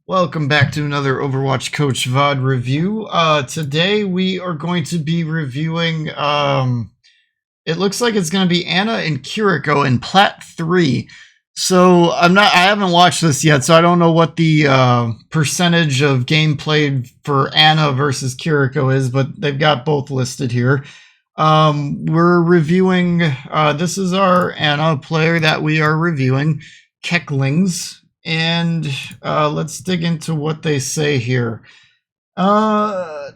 Welcome back to another Overwatch Coach VOD review. Today we are going to be reviewing, it looks like it's going to be Ana and Kiriko in Plat 3. So I haven't watched this yet, so I don't know what the percentage of game played for Ana versus Kiriko is, but they've got both listed here. We're reviewing, this is our Ana player that we are reviewing, Kecklings. And let's dig into what they say here. Okay,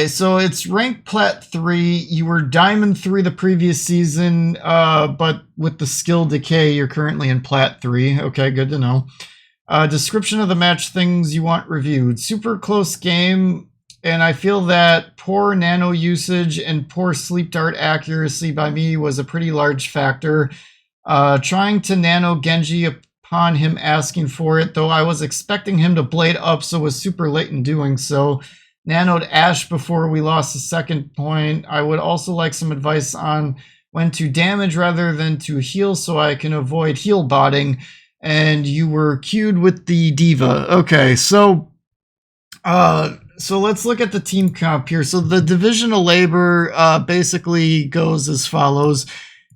so it's ranked Plat 3. You were Diamond 3 the previous season, but with the skill decay, you're currently in Plat 3. Okay, good to know. Description of the match, things you want reviewed. Super close game, and I feel that poor nano usage and poor sleep dart accuracy by me was a pretty large factor. Trying to nano Genji upon him asking for it, though I was expecting him to blade up, so was super late in doing so. Nanoed Ashe before we lost the second point. I would also like some advice on when to damage rather than to heal so I can avoid heal botting. And you were queued with the diva. Okay, so let's look at the team comp here. So the division of labor basically goes as follows.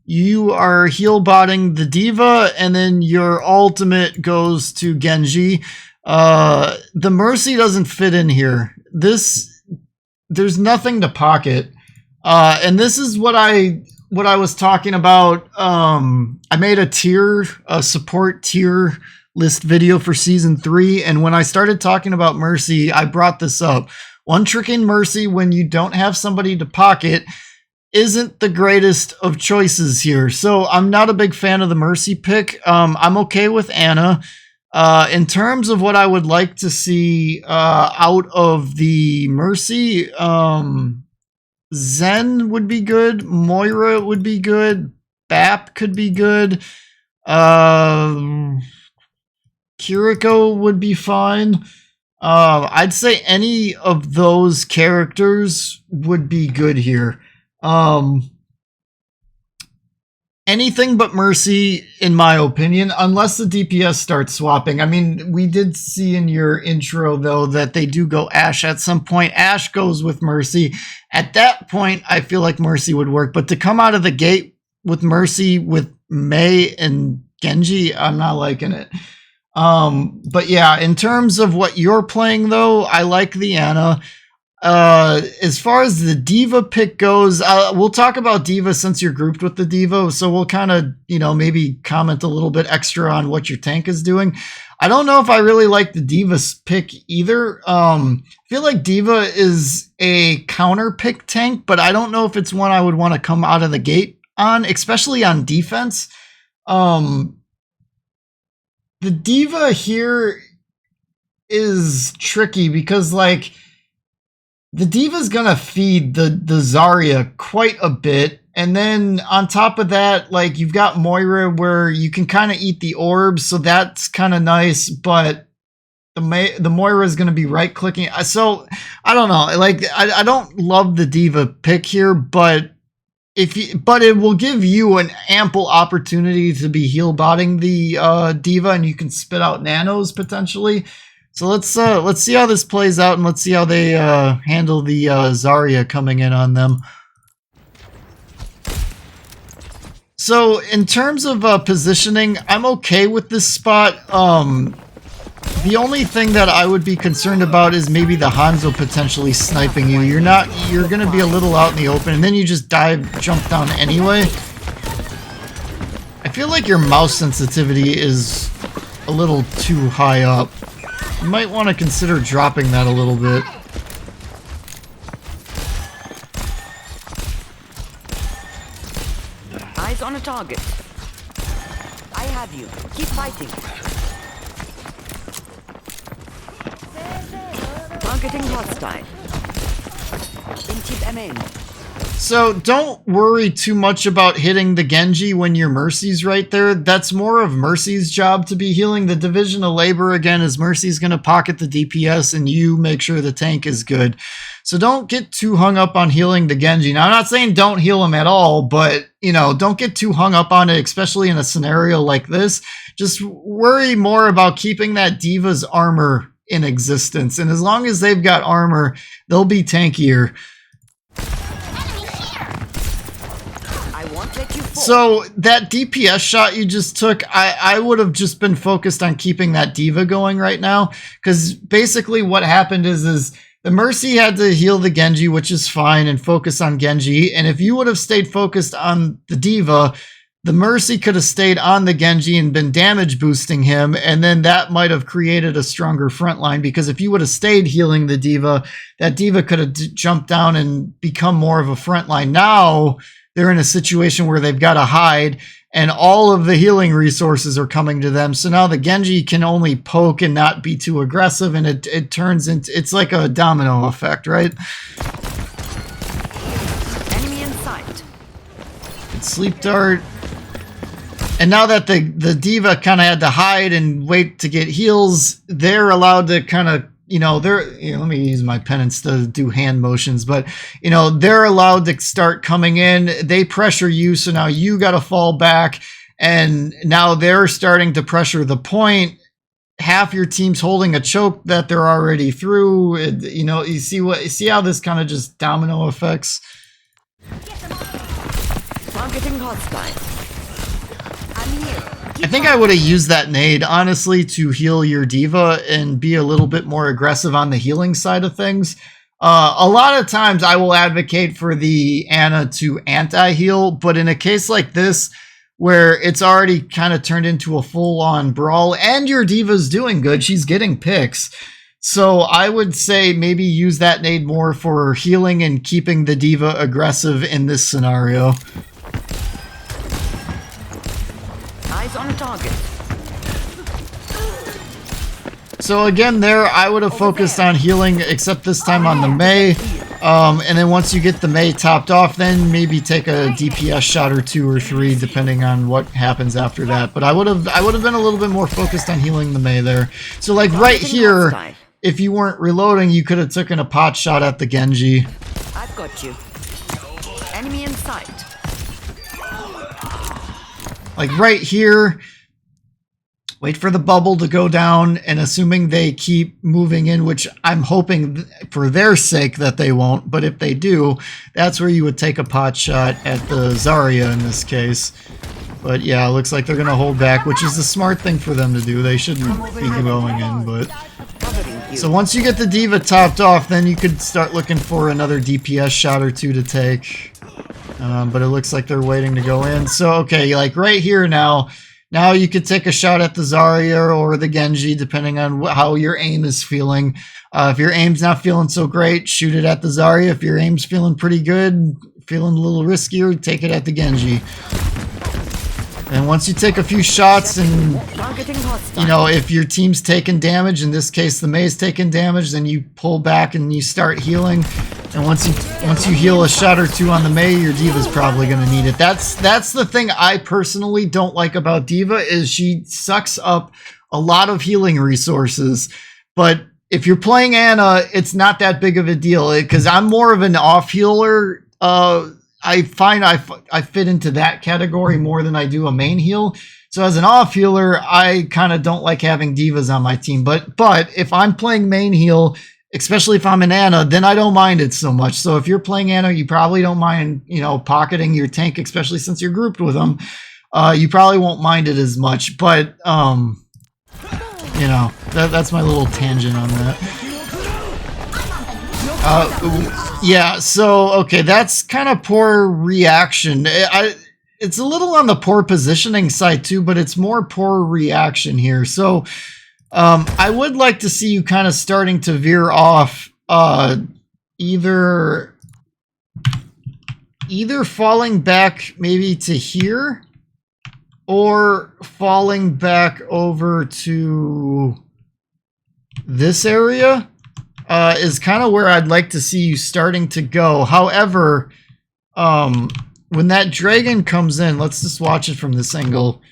You are heal botting the diva, and then your ultimate goes to Genji. The Mercy doesn't fit in here. There's nothing to pocket. And this is what I was talking about. I made a support tier list video for season 3, and when I started talking about Mercy, I brought this up. One trick in Mercy when you don't have somebody to pocket isn't the greatest of choices here. So I'm not a big fan of the Mercy pick. I'm okay with Ana. In terms of what I would like to see out of the Mercy, Zen would be good. Moira would be good. Bap could be good. Kiriko would be fine. I'd say any of those characters would be good here. Anything but Mercy, in my opinion, unless the DPS starts swapping. I mean, we did see in your intro, though, that they do go Ashe at some point. Ashe goes with Mercy. At that point, I feel like Mercy would work. But to come out of the gate with Mercy, with Mei and Genji, I'm not liking it. But yeah, in terms of what you're playing, though, I like the Ana. As far as the diva pick goes, we'll talk about diva since you're grouped with the diva, so we'll kind of, maybe comment a little bit extra on what your tank is doing. I don't know if I really like the diva pick either. I feel like diva is a counter pick tank, but I don't know if it's one I would want to come out of the gate on, especially on defense. The diva here is tricky because, like, the diva's gonna feed the Zarya quite a bit, and then on top of that, like, you've got Moira where you can kind of eat the orbs, so that's kind of nice, but the Moira is gonna be right clicking. So I don't know, like, I don't love the diva pick here, but it will give you an ample opportunity to be heal botting the diva, and you can spit out nanos potentially. So let's see how this plays out, and let's see how they handle the Zarya coming in on them. So in terms of positioning, I'm okay with this spot. The only thing that I would be concerned about is maybe the Hanzo potentially sniping you. You're going to be a little out in the open, and then you just jump down anyway. I feel like your mouse sensitivity is a little too high up. You might want to consider dropping that a little bit. Eyes on a target. I have you. Keep fighting. Targeting hostile. Intiep MN. So don't worry too much about hitting the Genji when your Mercy's right there. That's more of Mercy's job to be healing. The division of labor, again, is Mercy's going to pocket the DPS and you make sure the tank is good. So don't get too hung up on healing the Genji. Now, I'm not saying don't heal him at all, but, you know, don't get too hung up on it, especially in a scenario like this. Just worry more about keeping that D.Va's armor in existence. And as long as they've got armor, they'll be tankier. So that DPS shot you just took, I would have just been focused on keeping that D.Va going right now. Because basically what happened is the Mercy had to heal the Genji, which is fine, and focus on Genji. And if you would have stayed focused on the D.Va, the Mercy could have stayed on the Genji and been damage boosting him. And then that might have created a stronger front line. Because if you would have stayed healing the D.Va, that D.Va could have jumped down and become more of a front line. Now they're in a situation where they've got to hide and all of the healing resources are coming to them. So now the Genji can only poke and not be too aggressive, and it turns into, it's like a domino effect, right? Enemy in sight. Sleep dart. And now that the D.Va kind of had to hide and wait to get heals, they're allowed to kind of, you know, let me use my pen instead of do hand motions, but, you know, they're allowed to start coming in. They pressure you, so now you got to fall back, and now they're starting to pressure the point. Half your team's holding a choke that they're already through. You know, you see how this kind of just domino effects. Targeting hostile. I think I would have used that nade, honestly, to heal your D.Va and be a little bit more aggressive on the healing side of things. A lot of times I will advocate for the Ana to anti-heal, but in a case like this, where it's already kind of turned into a full-on brawl, and your D.Va's doing good, she's getting picks. So I would say maybe use that nade more for healing and keeping the D.Va aggressive in this scenario. Eyes on a target. So again, there I would have focused on healing, except this time on the Mei. And then once you get the Mei topped off, then maybe take a DPS shot or 2 or 3, depending on what happens after that. But I would have been a little bit more focused on healing the Mei there. So like right here, if you weren't reloading, you could have taken a pot shot at the Genji. I've got you. Enemy in sight. Like right here, wait for the bubble to go down, and assuming they keep moving in, which I'm hoping for their sake that they won't, but if they do, that's where you would take a pot shot at the Zarya in this case. But yeah, it looks like they're going to hold back, which is the smart thing for them to do. They shouldn't be going in, but... So once you get the D.Va topped off, then you could start looking for another DPS shot or 2 to take. But it looks like they're waiting to go in. So, okay, like right here now you could take a shot at the Zarya or the Genji, depending on how your aim is feeling. If your aim's not feeling so great, shoot it at the Zarya. If your aim's feeling pretty good, feeling a little riskier, take it at the Genji. And once you take a few shots and, you know, if your team's taking damage, in this case the Mei's taking damage, then you pull back and you start healing. And once you heal a shot or 2 on the Mei, your D.Va's probably going to need it. That's the thing I personally don't like about D.Va, is she sucks up a lot of healing resources. But if you're playing Ana, it's not that big of a deal, because I'm more of an off healer. I find I fit into that category more than I do a main heal. So as an off healer, I kind of don't like having D.Vas on my team. But if I'm playing main heal, especially if I'm in Ana, then I don't mind it so much. So if you're playing Ana, you probably don't mind, you know, pocketing your tank, especially since you're grouped with them. You probably won't mind it as much. But, you know, that's my little tangent on that. Yeah, so, okay, that's kind of poor reaction. It's a little on the poor positioning side too, but it's more poor reaction here. So, I would like to see you kind of starting to veer off, either falling back maybe to here, or falling back over to this area, is kind of where I'd like to see you starting to go. However, when that dragon comes in, let's just watch it from this angle.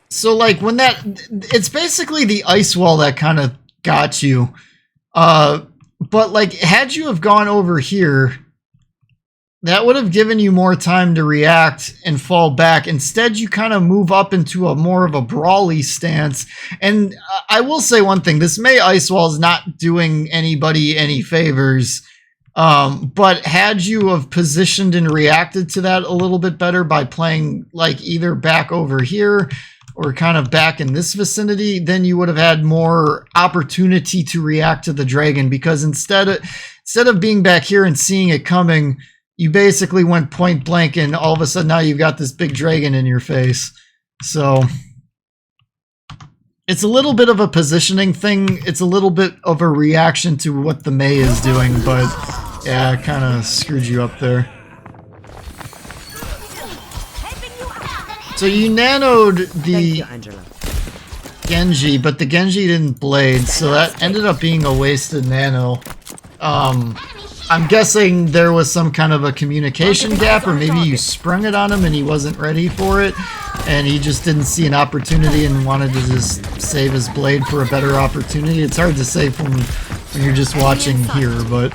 So like when that, it's basically the ice wall that kind of got you. But like had you have gone over here, that would have given you more time to react and fall back. Instead, you kind of move up into a more of a brawly stance. And I will say one thing, this Mei ice wall is not doing anybody any favors. But had you have positioned and reacted to that a little bit better by playing like either back over here or kind of back in this vicinity, then you would have had more opportunity to react to the dragon, because instead of being back here and seeing it coming, you basically went point blank and all of a sudden now you've got this big dragon in your face. So it's a little bit of a positioning thing. It's a little bit of a reaction to what the Mei is doing, but yeah, it kind of screwed you up there. So you nanoed the Genji, but the Genji didn't blade, so that ended up being a wasted nano. I'm guessing there was some kind of a communication gap, or maybe you sprung it on him and he wasn't ready for it, and he just didn't see an opportunity and wanted to just save his blade for a better opportunity. It's hard to say from when you're just watching here, but...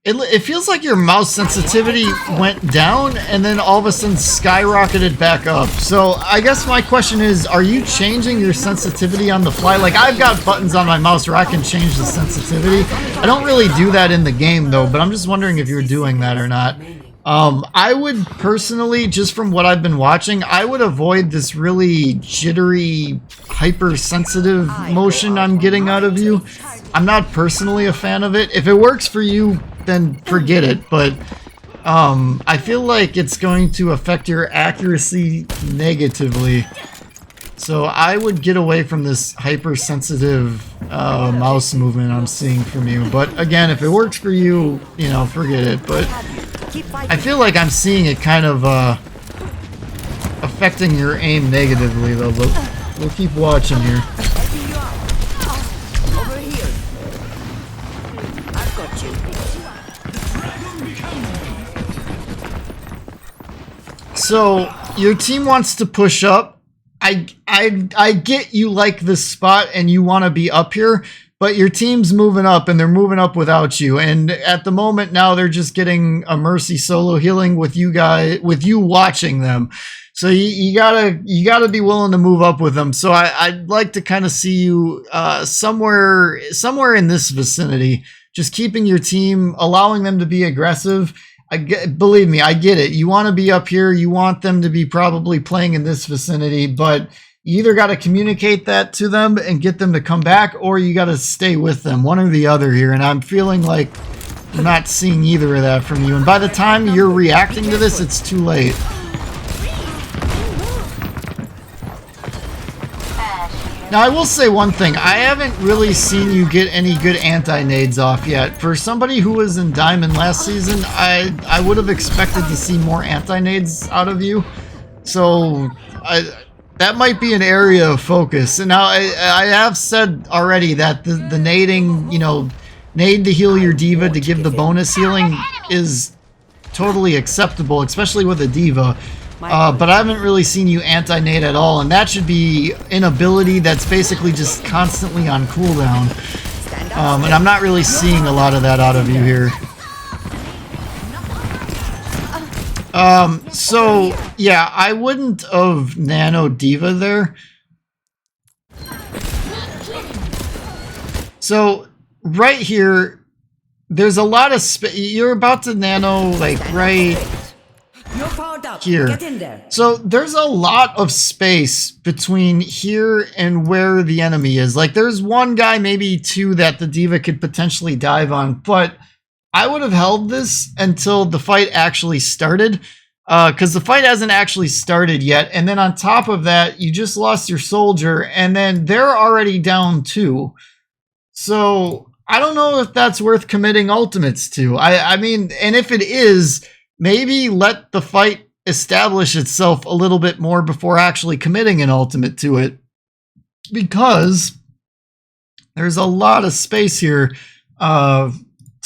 It feels like your mouse sensitivity went down and then all of a sudden skyrocketed back up. So I guess my question is, are you changing your sensitivity on the fly? Like, I've got buttons on my mouse where I can change the sensitivity. I don't really do that in the game though, but I'm just wondering if you're doing that or not. I would personally, just from what I've been watching, I would avoid this really jittery, hypersensitive motion I'm getting out of you. I'm not personally a fan of it. If it works for you, then forget it, but I feel like it's going to affect your accuracy negatively. So I would get away from this hypersensitive mouse movement I'm seeing from you. But again, if it works for you, you know, forget it. But I feel like I'm seeing it kind of affecting your aim negatively, though. But we'll keep watching here. So your team wants to push up. I get you like this spot and you want to be up here, but your team's moving up and they're moving up without you. And at the moment now they're just getting a Mercy solo healing with you watching them. So you gotta be willing to move up with them. So I'd like to kind of see you somewhere in this vicinity, just keeping your team, allowing them to be aggressive. Believe me, I get it. You want to be up here. You want them to be probably playing in this vicinity, but you either got to communicate that to them and get them to come back, or you got to stay with them, one or the other here. And I'm feeling like I'm not seeing either of that from you. And by the time you're reacting to this, it's too late. Now, I will say one thing. I haven't really seen you get any good anti-nades off yet. For somebody who was in Diamond last season, I would have expected to see more anti-nades out of you. So, that might be an area of focus. And now, I have said already that the nading, you know, nade to heal your diva to give the bonus healing is totally acceptable, especially with a diva. But I haven't really seen you anti-nade at all, and that should be an ability that's basically just constantly on cooldown. And I'm not really seeing a lot of that out of you here. So, yeah, I wouldn't have nano diva there. So, right here, there's a lot of space. You're about to nano, like, right here. So there's a lot of space between here and where the enemy is. Like, there's one guy, maybe two, that the diva could potentially dive on, but I would have held this until the fight actually started, because the fight hasn't actually started yet. And then on top of that, you just lost your soldier, and then they're already down too. So I don't know if that's worth committing ultimates to. I mean, and if it is, maybe let the fight establish itself a little bit more before actually committing an ultimate to it, because there's a lot of space here to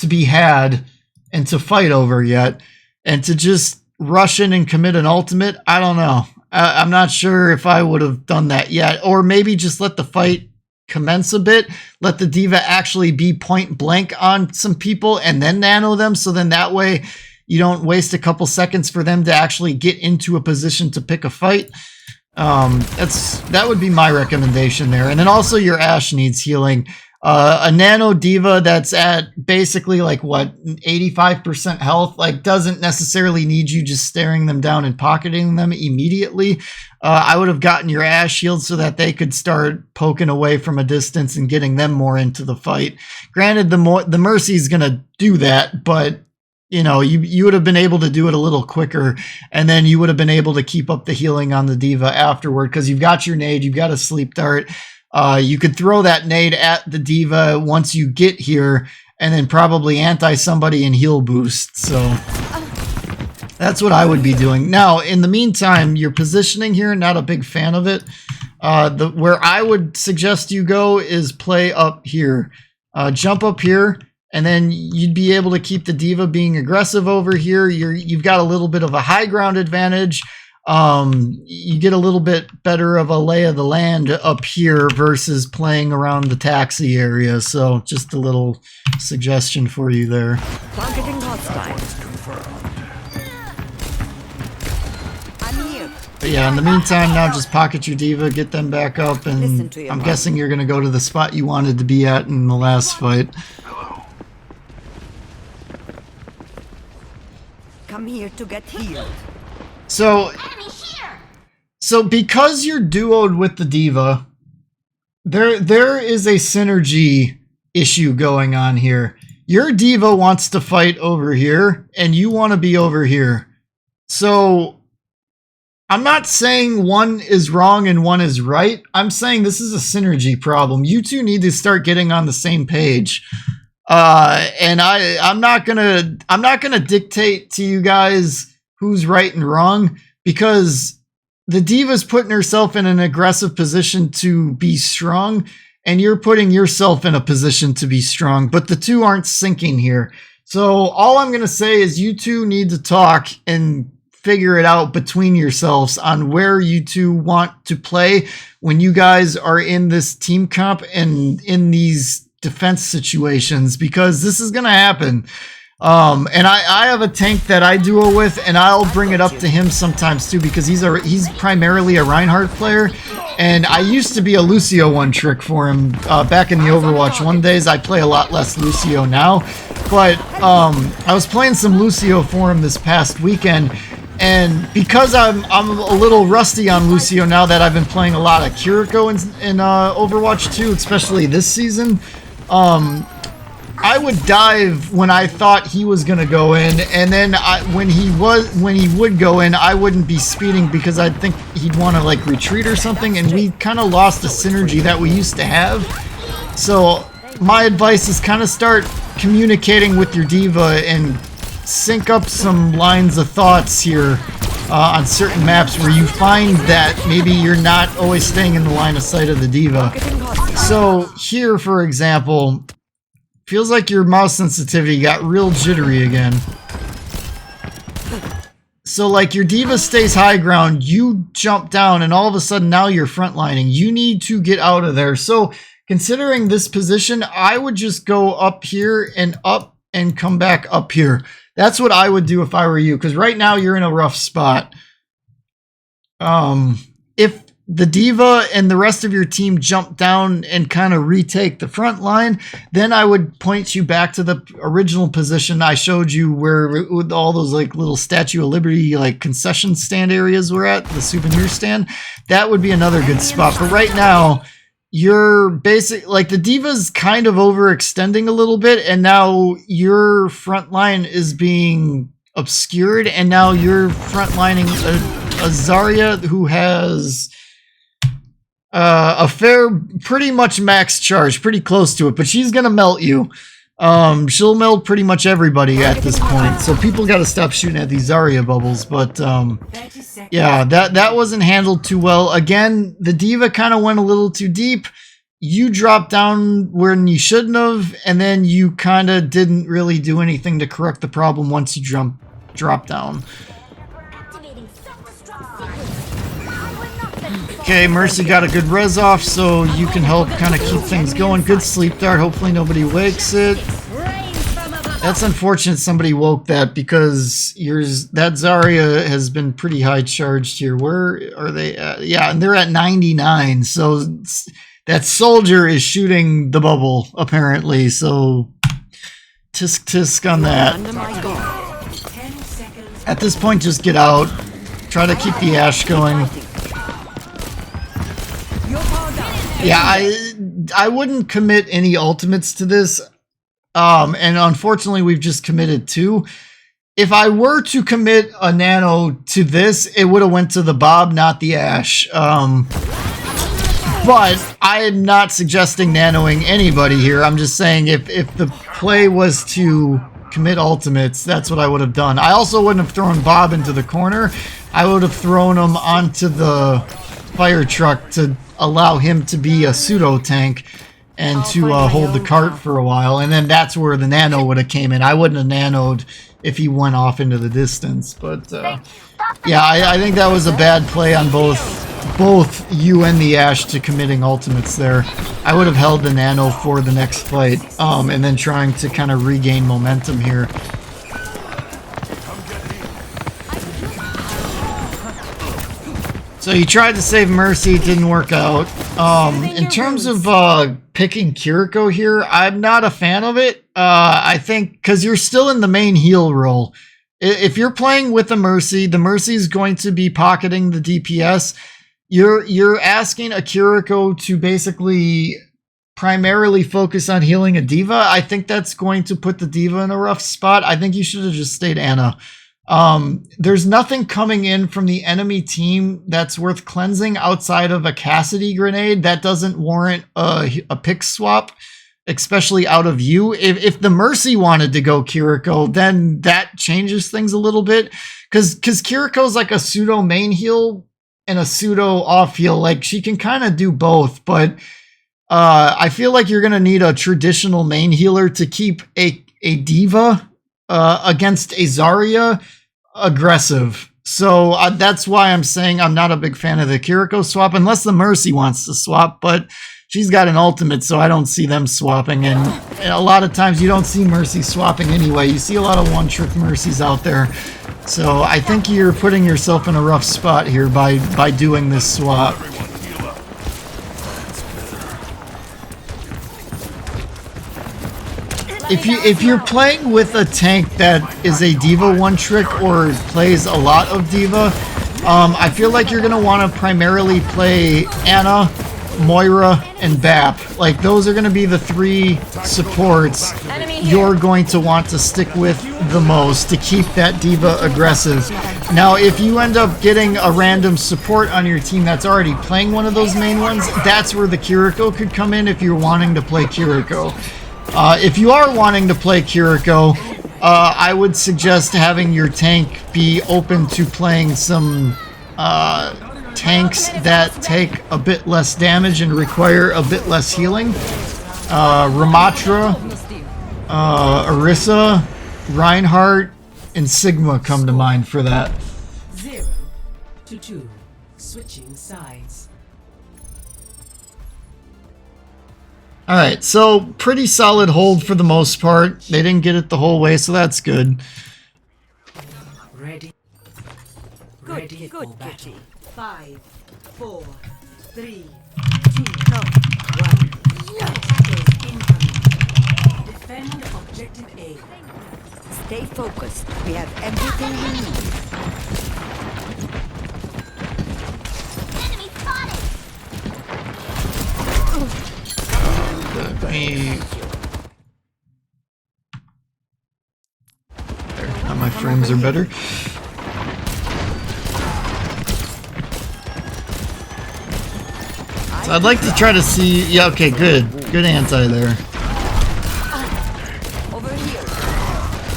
be had and to fight over yet, and to just rush in and commit an ultimate, I don't know. I'm not sure if I would have done that yet, or maybe just let the fight commence a bit, let the diva actually be point blank on some people and then nano them, so then that way you don't waste a couple seconds for them to actually get into a position to pick a fight. That would be my recommendation there. And then also your Ashe needs healing. A nano diva that's at basically like what, 85% health, like doesn't necessarily need you just staring them down and pocketing them immediately. I would have gotten your Ashe shield so that they could start poking away from a distance and getting them more into the fight. Granted, the Mercy is gonna do that, but you know, you would have been able to do it a little quicker, and then you would have been able to keep up the healing on the diva afterward, because you've got your nade, you've got a sleep dart. You could throw that nade at the diva once you get here, and then probably anti somebody and heal boost. So that's what I would be doing. Now, in the meantime, your positioning here, not a big fan of it. Where I would suggest you go is play up here. Jump up here, and then you'd be able to keep the diva being aggressive over here. You've got a little bit of a high ground advantage. You get a little bit better of a lay of the land up here versus playing around the taxi area. So just a little suggestion for you there. Targeting hostile. I'm here. But yeah, in the meantime, now just pocket your diva, get them back up, and I'm guessing you're going to go to the spot you wanted to be at in the last fight. Come here to get healed. So because you're duoed with the diva, there is a synergy issue going on here. Your diva wants to fight over here, and you want to be over here. So I'm not saying one is wrong and one is right. I'm saying this is a synergy problem. You two need to start getting on the same page. And I'm not gonna dictate to you guys who's right and wrong, because the diva's putting herself in an aggressive position to be strong, and you're putting yourself in a position to be strong, but the two aren't syncing here. So all I'm gonna say is you two need to talk and figure it out between yourselves on where you two want to play when you guys are in this team comp and in these defense situations, because this is gonna happen. And I have a tank that I duo with, and I'll bring it up to him sometimes too, because he's primarily a Reinhardt player, and I used to be a Lucio one trick for him back in the Overwatch 1 days. I play a lot less Lucio now, but I was playing some Lucio for him this past weekend, and because I'm a little rusty on Lucio now that I've been playing a lot of Kiriko in Overwatch 2, especially this season, I would dive when I thought he was gonna go in, and then when he would go in, I wouldn't be speeding because I'd think he'd want to like retreat or something, and we kind of lost the synergy that we used to have. So my advice is kind of start communicating with your diva and sync up some lines of thoughts here on certain maps where you find that maybe you're not always staying in the line of sight of the diva. So here, for example, feels like your mouse sensitivity got real jittery again. So like your diva stays high ground, you jump down, and all of a sudden now you're frontlining. You need to get out of there. So considering this position, I would just go up here and come back up here. That's what I would do if I were you, because right now you're in a rough spot. If the diva and the rest of your team jump down and kind of retake the front line, then I would point you back to the original position I showed you, where with all those like little Statue of Liberty like concession stand areas were at, the souvenir stand. That would be another good spot. But right now, you're like the diva's kind of overextending a little bit, and now your front line is being obscured, and now you're frontlining a Zarya who has a fair, pretty much max charge, pretty close to it, but she's gonna melt you. She'll meld pretty much everybody at this point, so people got to stop shooting at these Zarya bubbles. But yeah, that wasn't handled too well. Again, the D.Va kind of went a little too deep. You dropped down when you shouldn't have, and then you kind of didn't really do anything to correct the problem once you dropped down. Okay, Mercy got a good res off, so you can help kind of keep things going. Good sleep dart. Hopefully nobody wakes it. That's unfortunate somebody woke that, because that Zarya has been pretty high charged here. Where are they at? Yeah, and they're at 99, so that soldier is shooting the bubble, apparently, so tisk tisk on that. At this point, just get out. Try to keep the Ashe going. Yeah, I wouldn't commit any ultimates to this, and unfortunately we've just committed 2. If I were to commit a nano to this, it would have went to the Bob, not the Ashe. But I am not suggesting nanoing anybody here. I'm just saying if the play was to commit ultimates, that's what I would have done. I also wouldn't have thrown Bob into the corner. I would have thrown him onto the fire truck to allow him to be a pseudo tank and to hold the cart for a while, and then that's where the nano would have came in. I wouldn't have nanoed if he went off into the distance, but yeah, I think that was a bad play on both you and the Ashe to committing ultimates there. I would have held the nano for the next fight, and then trying to kind of regain momentum here. So you tried to save Mercy, it didn't work out. In terms of picking Kiriko here, I'm not a fan of it. I think because you're still in the main heal role. If you're playing with the Mercy is going to be pocketing the DPS. You're asking a Kiriko to basically primarily focus on healing a D.Va. I think that's going to put the D.Va in a rough spot. I think you should have just stayed Ana. There's nothing coming in from the enemy team that's worth cleansing outside of a Cassidy grenade. That doesn't warrant a pick swap, especially out of you. If the Mercy wanted to go Kiriko, then that changes things a little bit, because Kiriko's like a pseudo main heal and a pseudo off heal. Like, she can kind of do both, but I feel like you're gonna need a traditional main healer to keep a D.Va against a Zarya aggressive. So that's why I'm saying I'm not a big fan of the Kiriko swap, unless the Mercy wants to swap, but she's got an ultimate, so I don't see them swapping, and a lot of times you don't see Mercy swapping anyway. You see a lot of one-trick Mercies out there, so I think you're putting yourself in a rough spot here by doing this swap. If you're playing with a tank that is a D.Va one trick or plays a lot of D.Va, I feel like you're gonna want to primarily play Ana, Moira, and Bap. Like, those are gonna be the 3 supports you're going to want to stick with the most to keep that D.Va aggressive. Now, if you end up getting a random support on your team that's already playing one of those main ones, that's where the Kiriko could come in if you're wanting to play Kiriko. If you are wanting to play Kiriko, I would suggest having your tank be open to playing some tanks that take a bit less damage and require a bit less healing. Ramatra, Orisa, Reinhardt, and Sigma come to mind for that. 0 to 2, switching sides. Alright, so pretty solid hold for the most part. They didn't get it the whole way, so that's good. Ready. Ready for battle. 5, 4, 3, 2, 1. Attackers incoming. Defend objective A. Stay focused. We have everything we need. Enemy spotted! Let me... There, now my frames are better. So I'd like to try to see... Yeah, okay, good. Good anti there.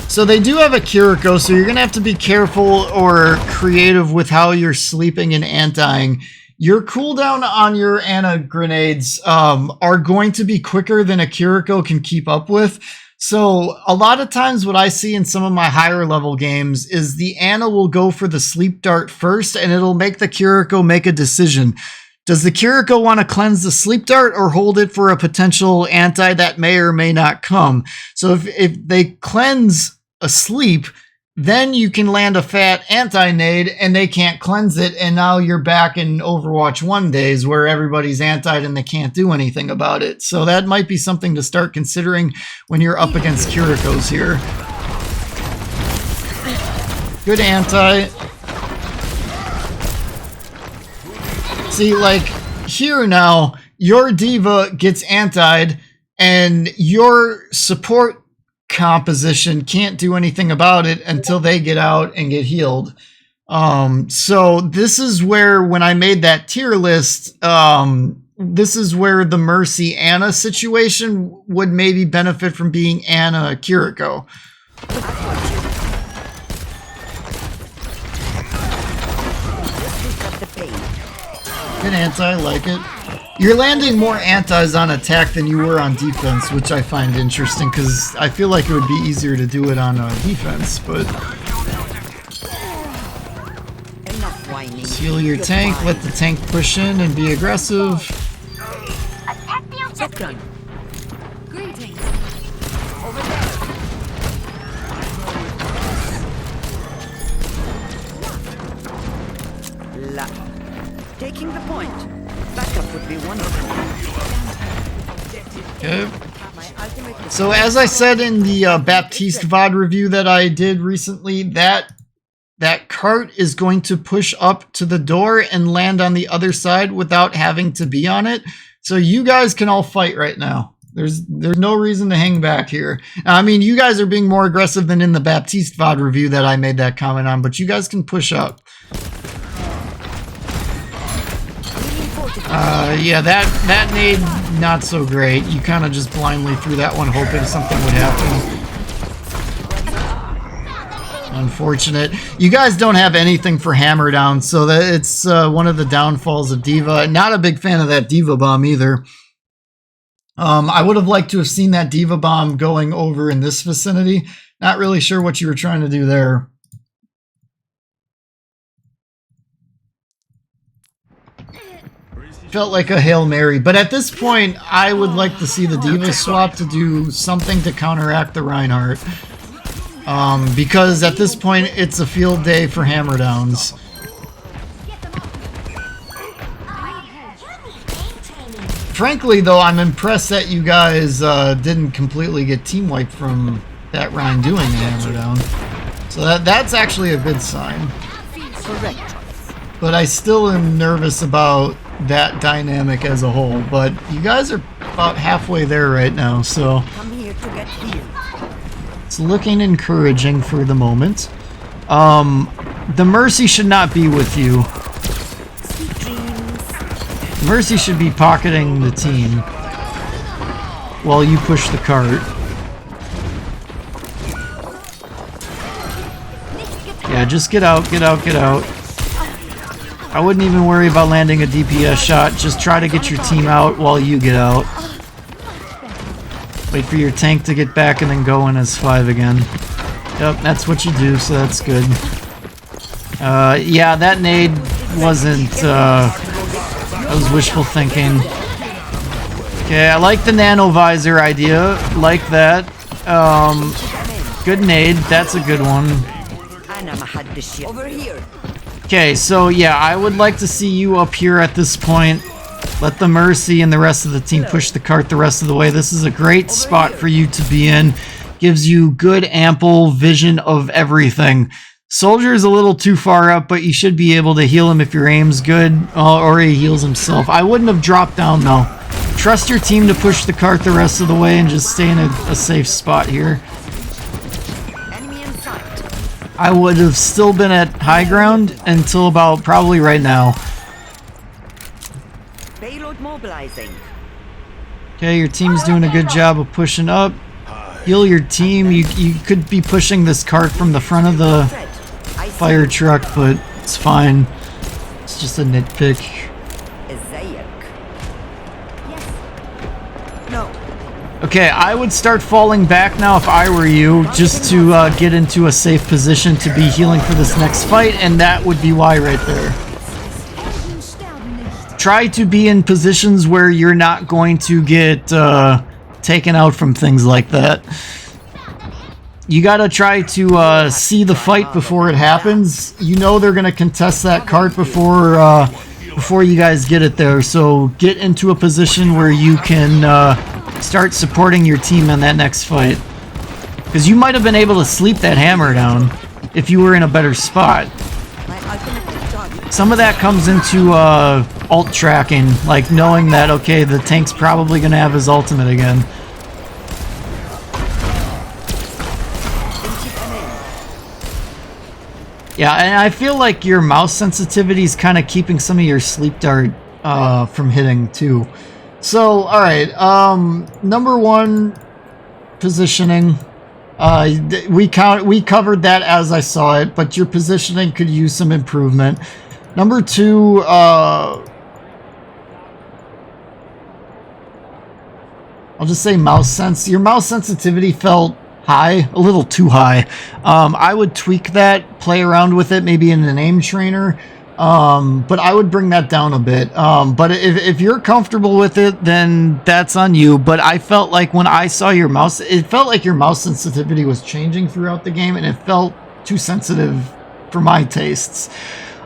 So they do have a Kiriko, so you're going to have to be careful or creative with how you're sleeping and anti-ing. Your cooldown on your Ana grenades are going to be quicker than a Kiriko can keep up with. So a lot of times what I see in some of my higher level games is the Ana will go for the sleep dart first, and it'll make the Kiriko make a decision. Does the Kiriko want to cleanse the sleep dart or hold it for a potential anti that may or may not come? So if they cleanse a sleep, then you can land a fat anti-nade and they can't cleanse it, and now you're back in Overwatch 1 days where everybody's anti'd and they can't do anything about it. So that might be something to start considering when you're up against Kirikos here. Good anti. See, like, here now, your diva gets anti'd and your support composition can't do anything about it until they get out and get healed. So this is where, when I made that tier list, this is where the Mercy Ana situation would maybe benefit from being Ana Kiriko. Good anti, like it. You're landing more antis on attack than you were on defense, which I find interesting because I feel like it would be easier to do it on defense, but just heal your tank, let the tank push in and be aggressive. Shotgun. Greetings. Over there. Taking the point. Backup would be wonderful. Okay. So as I said in the Baptiste VOD review that I did recently, that cart is going to push up to the door and land on the other side without having to be on it. So you guys can all fight right now. There's no reason to hang back here. I mean, you guys are being more aggressive than in the Baptiste VOD review that I made that comment on, but you guys can push up. Yeah, that nade, not so great. You kind of just blindly threw that one hoping something would happen. Unfortunate. You guys don't have anything for hammer down, so that it's one of the downfalls of Diva. Not a big fan of that Diva bomb either. I would have liked to have seen that Diva bomb going over in this vicinity. Not really sure what you were trying to do there. Felt like a Hail Mary, but at this point, I would like to see the Diva swap to do something to counteract the Reinhardt. Because at this point, it's a field day for hammer downs. Frankly, though, I'm impressed that you guys didn't completely get team wiped from that Rein doing the hammer down. So that's actually a good sign. But I still am nervous about that dynamic as a whole. But you guys are about halfway there right now, so it's looking encouraging for the moment. The Mercy should not be with you. Mercy should be pocketing the team while you push the cart. Yeah, just get out, get out, get out. I wouldn't even worry about landing a DPS shot. Just try to get your team out while you get out. Wait for your tank to get back and then go in as 5 again. Yep, that's what you do, so that's good. Yeah, that nade wasn't... that was wishful thinking. Okay, I like the nano visor idea. Like that. Good nade. That's a good one. Over here. Okay, so yeah, I would like to see you up here at this point. Let the Mercy and the rest of the team push the cart the rest of the way. This is a great spot for you to be in. Gives you good, ample vision of everything. Soldier is a little too far up, but you should be able to heal him if your aim's good, or he heals himself. I wouldn't have dropped down, though. Trust your team to push the cart the rest of the way and just stay in a safe spot here. I would have still been at high ground until about probably right now. Payload mobilizing. Okay, your team's doing a good job of pushing up. heal your team. You could be pushing this cart from the front of the Fred, I see fire truck, but it's fine. It's just a nitpick. ازيك. Yes. No. Okay, I would start falling back now if I were you, just to get into a safe position to be healing for this next fight, and that would be why right there. Helden sterben nicht. Try to be in positions where you're not going to get taken out from things like that. You gotta try to see the fight before it happens. You know they're gonna contest that cart before you guys get it there, so get into a position where you can start supporting your team in that next fight. Because you might have been able to sleep that hammer down if you were in a better spot. I've been a good dog. Some of that comes into ult tracking, like knowing that, okay, the tank's probably going to have his ultimate again. Yeah, and I feel like your mouse sensitivity is kind of keeping some of your sleep dart from hitting too. So, alright, number one, positioning. We covered that as I saw it, but your positioning could use some improvement. Number two, I'll just say mouse sense. Your mouse sensitivity felt high, a little too high. I would tweak that, play around with it, maybe in an aim trainer. But I would bring that down a bit. But if you're comfortable with it, then that's on you. But I felt like when I saw your mouse, it felt like your mouse sensitivity was changing throughout the game, and it felt too sensitive for my tastes.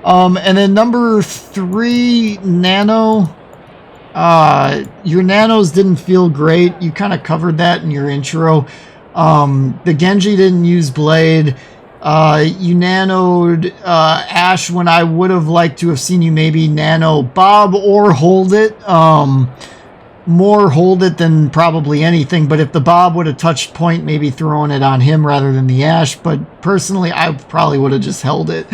And then number three, nano. Your nanos didn't feel great. You kind of covered that in your intro. The Genji didn't use blade. You nanoed Ash when I would have liked to have seen you maybe nano Bob or hold it. More hold it than probably anything, but if the Bob would have touched point, maybe throwing it on him rather than the Ash. But personally, I probably would have just held it.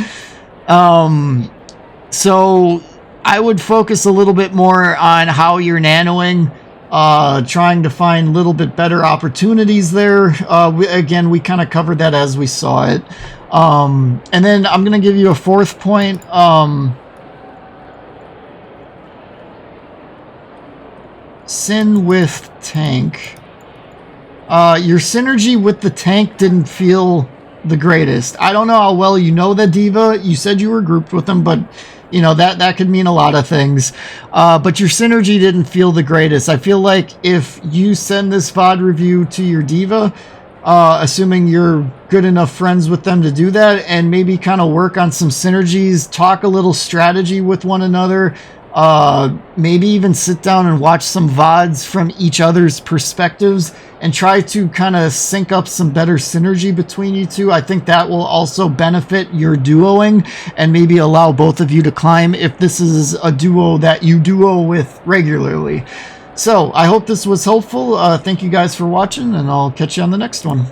So I would focus a little bit more on how you're nanoing. Trying to find a little bit better opportunities there. Again, we kind of covered that as we saw it. And then I'm going to give you a fourth point. Sin with tank. Your synergy with the tank didn't feel the greatest. I don't know how well you know the diva. You said you were grouped with them, but you know, that could mean a lot of things. But your synergy didn't feel the greatest. I feel like if you send this VOD review to your diva, assuming you're good enough friends with them to do that, and maybe kind of work on some synergies, talk a little strategy with one another, maybe even sit down and watch some VODs from each other's perspectives and try to kind of sync up some better synergy between you two. I think that will also benefit your duoing and maybe allow both of you to climb if this is a duo that you duo with regularly. So I hope this was helpful. Thank you guys for watching, and I'll catch you on the next one.